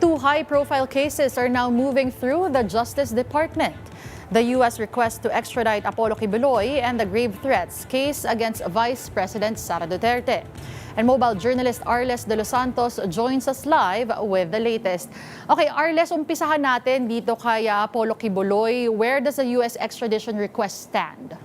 Two high-profile cases are now moving through the Justice Department. The U.S. request to extradite Apollo Kibuloy and the grave threats case against Vice President Sara Duterte. And mobile journalist Arles de los Santos joins us live with the latest. Okay, Arles, umpisahan natin dito kay Apollo Kibuloy. Where does the U.S. extradition request stand?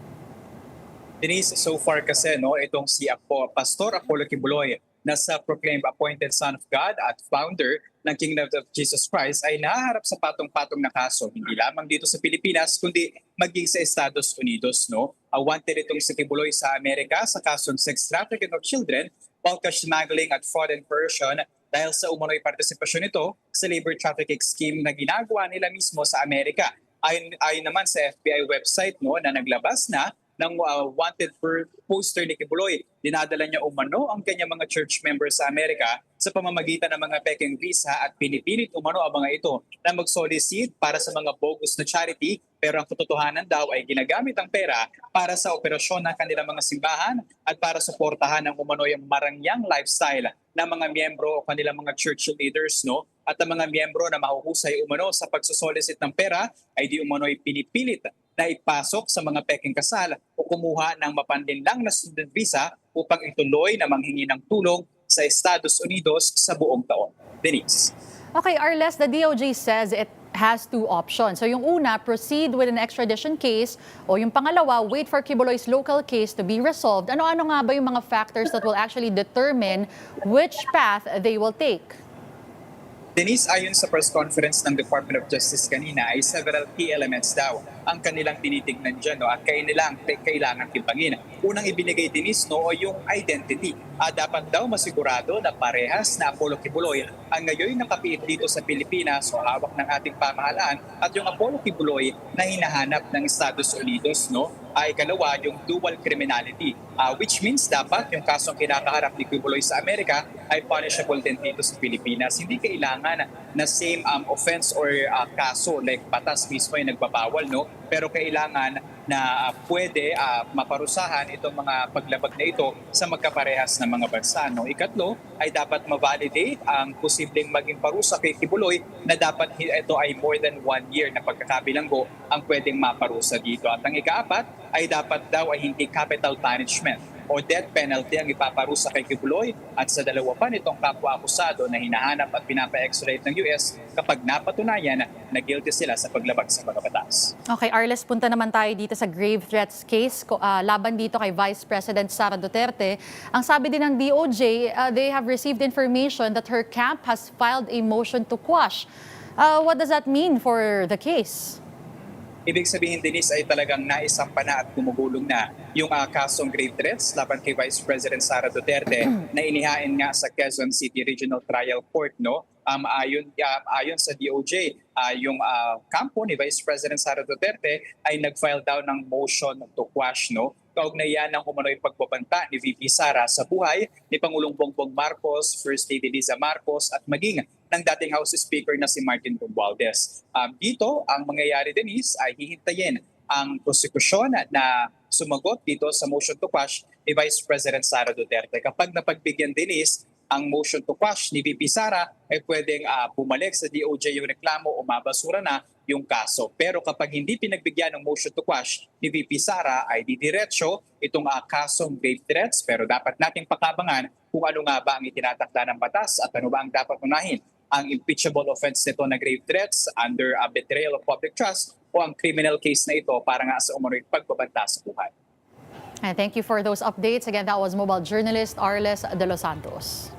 Denise, so far kasi itong si Pastor Apollo Kibuloy na sa proclaimed appointed Son of God at founder ng Kingdom of Jesus Christ ay nahaharap sa patong-patong na kaso, hindi lamang dito sa Pilipinas kundi maging sa Estados Unidos. Wanted itong si Kibuloy sa Amerika sa kasong sex trafficking of children, bulk smuggling at fraud and coercion dahil sa umano'y partisipasyon nito sa labor trafficking scheme na ginagawa nila mismo sa Amerika. Ayon naman sa FBI website na naglabas na ng wanted poster ni Kibuloy. Dinadala niya umano ang kanyang mga church members sa Amerika sa pamamagitan ng mga peking visa at pinipilit umano ang mga ito na mag-solicit para sa mga bogus na charity, pero ang katotohanan daw ay ginagamit ang pera para sa operasyon ng kanilang mga simbahan at para suportahan ng umano yung marangyang lifestyle ng mga miyembro o kanilang mga church leaders, at ang mga miyembro na mahuhusay umano sa pagsosolicit ng pera ay di umano ay pinipilit na ipasok sa mga peking kasal o kumuha ng mapanlinlang na student visa upang ituloy na manghingi ng tulong sa Estados Unidos sa buong taon. Denise. Okay, Arles, the DOJ says it has two options. So yung una, proceed with an extradition case, o yung pangalawa, wait for Kibuloy's local case to be resolved. Ano-ano nga ba yung mga factors that will actually determine which path they will take? Denise, ayon sa press conference ng Department of Justice kanina ay several key elements daw ang kanilang tinitignan dyan at kailangan timbangin. Unang ibinigay, Denise, yung identity. Dapat daw masigurado na parehas na Apollo Kibuloy ang ngayon nakapiit dito sa Pilipinas o hawak ng ating pamahalaan at yung Apollo Kibuloy na hinahanap ng Estados Unidos ay kalawa yung dual criminality, which means dapat yung kasong kinakaharap ni Kibuloy sa Amerika ay punishable din dito sa Pilipinas. Hindi kailangan na same offense or kaso like batas mismo ay nagbabawal, pero kailangan na pwede maparusahan itong mga paglabag na ito sa magkaparehas na mga bansa. Ikatlo ay dapat ma-validate ang posibleng maging parusa kay Kibuloy na dapat ito ay more than 1 year na pagkakabilanggo ang pwedeng maparusa dito. At ang ikaapat ay dapat daw ay hindi capital punishment o death penalty ang ipaparusa kay Kibuloy at sa dalawa pa nitong kapwa-akusado na hinahanap at pinapa-extradite ng US kapag napatunayan na guilty sila sa paglabag sa mga batas. Okay, Arles, punta naman tayo dito sa grave threats case laban dito kay Vice President Sara Duterte. Ang sabi din ng DOJ, they have received information that her camp has filed a motion to quash. What does that mean for the case? Ibig sabihin, Denise, ay talagang naisampa na at gumugulong na yung kasong grave threats laban kay Vice President Sara Duterte na inihain nga sa Quezon City Regional Trial Court. Ayon sa DOJ, yung kampo ni Vice President Sara Duterte ay nag-file daw ng motion to quash. Kaugnayan ng umano'y pagbabanta ni VP Sara sa buhay ni Pangulong Bongbong Marcos, First Lady Liza Marcos at maging ng dating House Speaker na si Martin Romualdez. Dito, ang mangyayari, Denise, ay hihintayin ang prosekusyon na sumagot dito sa motion to quash ni Vice President Sara Duterte. Kapag napagbigyan, Denise, ang motion to quash ni VP Sara ay pwedeng bumalik sa DOJ yung reklamo o mabasura na yung kaso. Pero kapag hindi pinagbigyan ng motion to quash ni VP Sara ay didiretso itong kasong grave threats, pero dapat nating pakabangan kung ano nga ba ang itinatakda ng batas at ano ba ang dapat unahin, ang impeachable offense nito na grave threats under a betrayal of public trust o ang criminal case na ito para nga sa umano'y pagbabanta sa buhay. And thank you for those updates. Again, that was mobile journalist Arles de los Santos.